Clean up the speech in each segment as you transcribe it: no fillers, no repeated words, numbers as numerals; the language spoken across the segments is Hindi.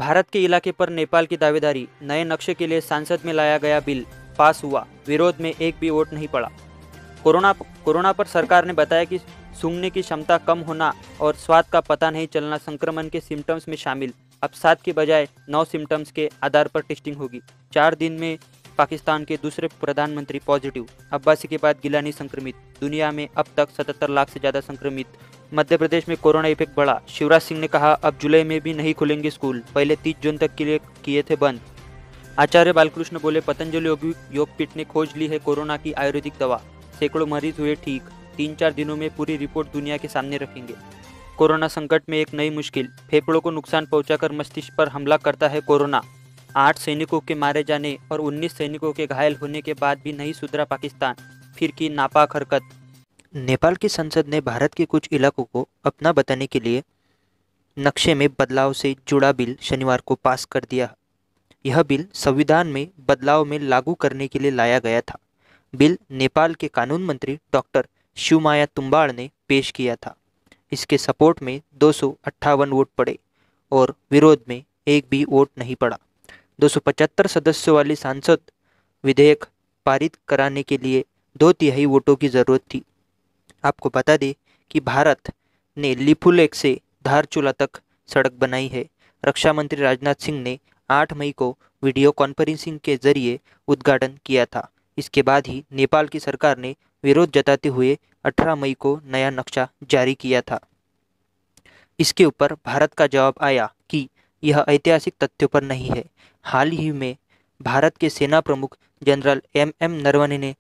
भारत के इलाके पर नेपाल की दावेदारी, नए नक्शे के लिए संसद में लाया गया बिल पास हुआ, विरोध में एक भी वोट नहीं पड़ा। कोरोना पर सरकार ने बताया कि सूंघने की क्षमता कम होना और स्वाद का पता नहीं चलना संक्रमण के सिम्टम्स में शामिल। अब 7 के बजाय 9 सिम्टम्स के आधार पर टेस्टिंग होगी। 4 दिन में पाकिस्तान के दूसरे प्रधानमंत्री पॉजिटिव, अब्बासी के बाद गिलानी संक्रमित। दुनिया में अब तक 77 लाख से ज़्यादा संक्रमित। मध्य प्रदेश में कोरोना इफेक्ट बढ़ा, शिवराज सिंह ने कहा अब जुलाई में भी नहीं खुलेंगे स्कूल, पहले 30 जून तक के लिए किए थे बंद। आचार्य बालकृष्ण बोले पतंजलि योगपीठ ने खोज ली है कोरोना की आयुर्वेदिक दवा, सैकड़ों मरीज हुए ठीक, 3-4 दिनों में पूरी रिपोर्ट दुनिया के सामने रखेंगे। कोरोना संकट में एक नई मुश्किल, फेफड़ों को नुकसान पहुंचाकर मस्तिष्क पर हमला करता है कोरोना। 8 सैनिकों के मारे जाने और 19 सैनिकों के घायल होने के बाद भी नहीं सुधरा पाकिस्तान, फिर की नापाक हरकत। नेपाल की संसद ने भारत के कुछ इलाकों को अपना बताने के लिए नक्शे में बदलाव से जुड़ा बिल शनिवार को पास कर दिया। यह बिल संविधान में बदलाव में लागू करने के लिए लाया गया था। बिल नेपाल के कानून मंत्री डॉक्टर शिवमाया तुम्बाड़ ने पेश किया था। इसके सपोर्ट में 258 वोट पड़े और विरोध में एक भी वोट नहीं पड़ा। 275 सदस्यों वाली संसद विधेयक पारित कराने के लिए 2/3 वोटों की जरूरत थी। आपको बता दें कि भारत ने लिपुलेख से धारचूला तक सड़क बनाई है। रक्षा मंत्री राजनाथ सिंह ने 8 मई को वीडियो कॉन्फ्रेंसिंग के जरिए उद्घाटन किया था। इसके बाद ही नेपाल की सरकार ने विरोध जताते हुए 18 मई को नया नक्शा जारी किया था। इसके ऊपर भारत का जवाब आया कि यह ऐतिहासिक तथ्यों पर नहीं है। हाल ही में भारत के सेना प्रमुख जनरल MM नरवणे ने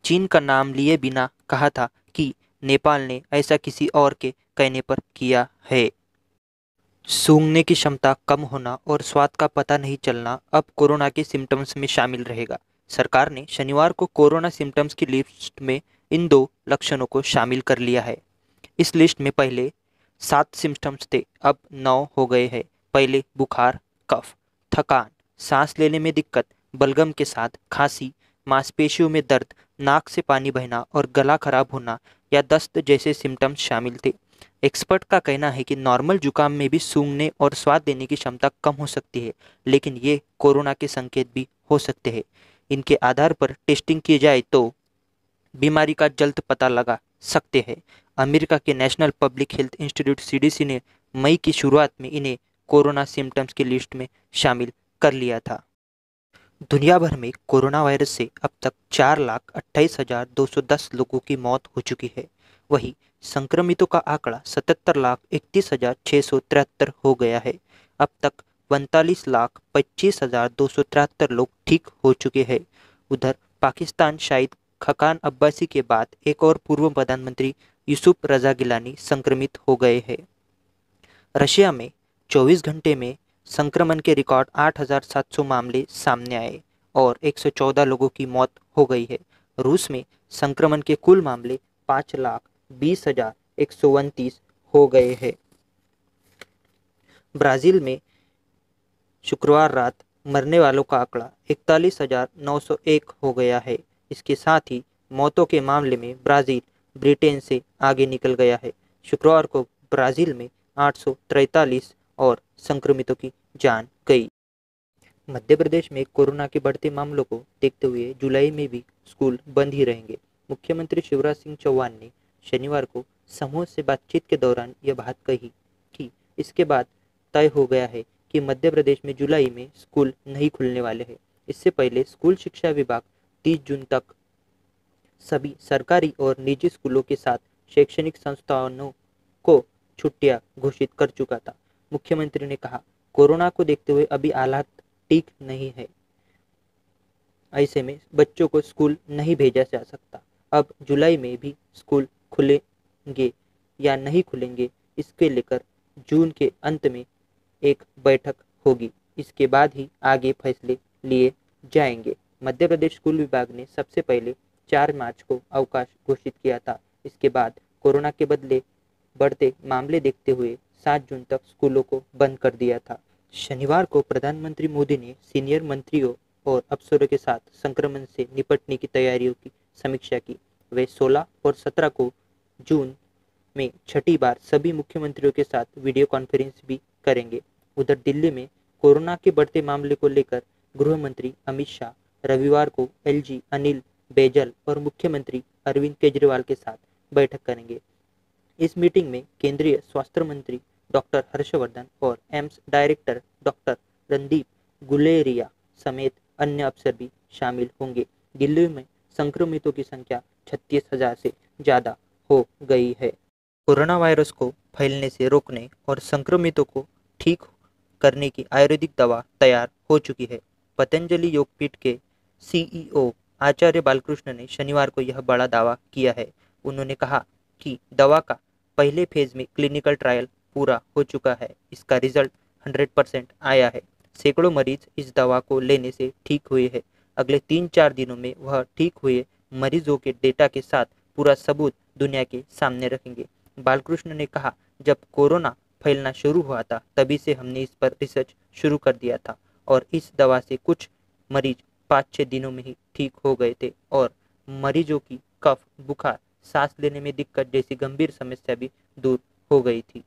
चीन का नाम लिए बिना कहा था कि नेपाल ने ऐसा किसी और के कहने पर किया है। सूंघने की क्षमता कम होना और स्वाद का पता नहीं चलना अब कोरोना के सिम्टम्स में शामिल रहेगा। सरकार ने शनिवार को कोरोना सिम्टम्स की लिस्ट में इन 2 लक्षणों को शामिल कर लिया है। इस लिस्ट में पहले 7 सिम्टम्स थे, अब 9 हो गए हैं। पहले बुखार, कफ, थकान, सांस लेने में दिक्कत, बलगम के साथ खांसी, मांसपेशियों में दर्द, नाक से पानी बहना और गला खराब होना या दस्त जैसे सिम्टम्स शामिल थे। एक्सपर्ट का कहना है कि नॉर्मल जुकाम में भी सूंघने और स्वाद देने की क्षमता कम हो सकती है, लेकिन ये कोरोना के संकेत भी हो सकते हैं। इनके आधार पर टेस्टिंग की जाए तो बीमारी का जल्द पता लगा सकते हैं। अमेरिका के national public health institute CDC ने मई की शुरुआत में इन्हें कोरोना सिम्टम्स की लिस्ट में शामिल कर लिया था। दुनिया भर में कोरोना वायरस से अब तक 4,28,210 लोगों की मौत हो चुकी है। वहीं संक्रमितों का आंकड़ा 77,31,673 हो गया है। अब तक 45,25,273 लोग ठीक हो चुके हैं। उधर पाकिस्तान शाहिद खकान अब्बासी के बाद एक और पूर्व प्रधानमंत्री यूसुफ रजा गिलानी संक्रमित हो गए हैं। रशिया में 24 घंटे में संक्रमण के रिकॉर्ड 8,700 मामले सामने आए और 114 लोगों की मौत हो गई है। रूस में संक्रमण के कुल मामले 5,20,129 हो गए हैं। ब्राजील में शुक्रवार रात मरने वालों का आंकड़ा 41,901 हो गया है। इसके साथ ही मौतों के मामले में ब्राजील ब्रिटेन से आगे निकल गया है। शुक्रवार को ब्राजील में 843 और संक्रमितों की जान गई। मध्य प्रदेश में कोरोना के बढ़ते मामलों को देखते हुए जुलाई में भी स्कूल बंद ही रहेंगे। मुख्यमंत्री शिवराज सिंह चौहान ने शनिवार को समूह से बातचीत के दौरान यह बात कही कि इसके बाद तय हो गया है कि मध्य प्रदेश में जुलाई में स्कूल नहीं खुलने वाले हैं। इससे पहले स्कूल शिक्षा विभाग 30 जून तक सभी सरकारी और निजी स्कूलों के साथ शैक्षणिक संस्थानों को छुट्टियां घोषित कर चुका था। मुख्यमंत्री ने कहा, कोरोना को देखते हुए अभी हालात ठीक नहीं है, ऐसे में बच्चों को स्कूल नहीं भेजा जा सकता। अब जुलाई में भी स्कूल खुलेंगे या नहीं खुलेंगे, इसके लेकर जून के अंत में एक बैठक होगी। इसके बाद ही आगे फैसले लिए जाएंगे। मध्य प्रदेश स्कूल विभाग ने सबसे पहले 4 मार्च को अवकाश घोषित किया था। इसके बाद कोरोना के बदले बढ़ते मामले देखते हुए 7 जून तक स्कूलों को बंद कर दिया था। शनिवार को प्रधानमंत्री मोदी ने सीनियर मंत्रियों और अफसरों के साथ संक्रमण से निपटने की तैयारियों की समीक्षा की। वे 16 और 17 को जून में छठी बार सभी मुख्यमंत्रियों के साथ वीडियो कॉन्फ्रेंस भी करेंगे। उधर दिल्ली में कोरोना के बढ़ते मामले को लेकर गृह मंत्री अमित शाह रविवार को एलजी अनिल बैजल और मुख्यमंत्री अरविंद केजरीवाल के साथ बैठक करेंगे। इस मीटिंग में केंद्रीय स्वास्थ्य मंत्री डॉक्टर हर्षवर्धन और AIIMS director doctor Randeep Guleria समेत अन्य अफसर भी शामिल होंगे। दिल्ली में संक्रमितों की संख्या 36,000 से ज़्यादा हो गई है। कोरोना वायरस को फैलने से रोकने और संक्रमितों को ठीक करने की आयुर्वेदिक दवा तैयार हो चुकी है। पतंजलि योगपीठ के सीईओ आचार्य बालकृष्ण ने शनिवार को यह बड़ा दावा किया है। उन्होंने कहा कि दवा का पहले फेज में क्लिनिकल ट्रायल पूरा हो चुका है। इसका रिजल्ट 100% आया है। सैकड़ों मरीज इस दवा को लेने से ठीक हुए हैं। अगले 3-4 दिनों में वह ठीक हुए मरीजों के डेटा के साथ पूरा सबूत दुनिया के सामने रखेंगे। बालकृष्ण ने कहा, जब कोरोना फैलना शुरू हुआ था तभी से हमने इस पर रिसर्च शुरू कर दिया था और इस दवा से कुछ मरीज 5-6 दिनों में ही ठीक हो गए थे और मरीजों की कफ, बुखार, सांस लेने में दिक्कत जैसी गंभीर समस्या भी दूर हो गई थी।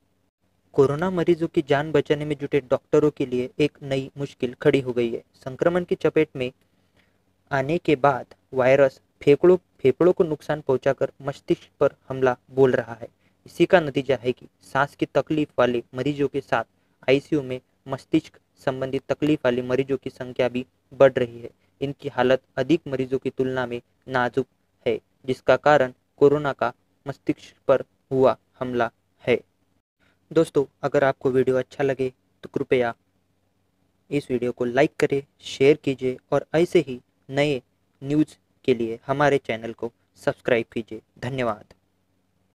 कोरोना मरीजों की जान बचाने में जुटे डॉक्टरों के लिए एक नई मुश्किल खड़ी हो गई है। संक्रमण की चपेट में आने के बाद वायरस फेफड़ों को नुकसान पहुंचाकर मस्तिष्क पर हमला बोल रहा है। इसी का नतीजा है कि सांस की तकलीफ वाले मरीजों के साथ आईसीयू में मस्तिष्क संबंधी तकलीफ वाले मरीजों की संख्या भी बढ़ रही है। इनकी हालत अधिक मरीजों की तुलना में नाजुक है, जिसका कारण कोरोना का मस्तिष्क पर हुआ हमला है। दोस्तों, अगर आपको वीडियो अच्छा लगे तो कृपया इस वीडियो को लाइक करें, शेयर कीजिए और ऐसे ही नए न्यूज़ के लिए हमारे चैनल को सब्सक्राइब कीजिए। धन्यवाद।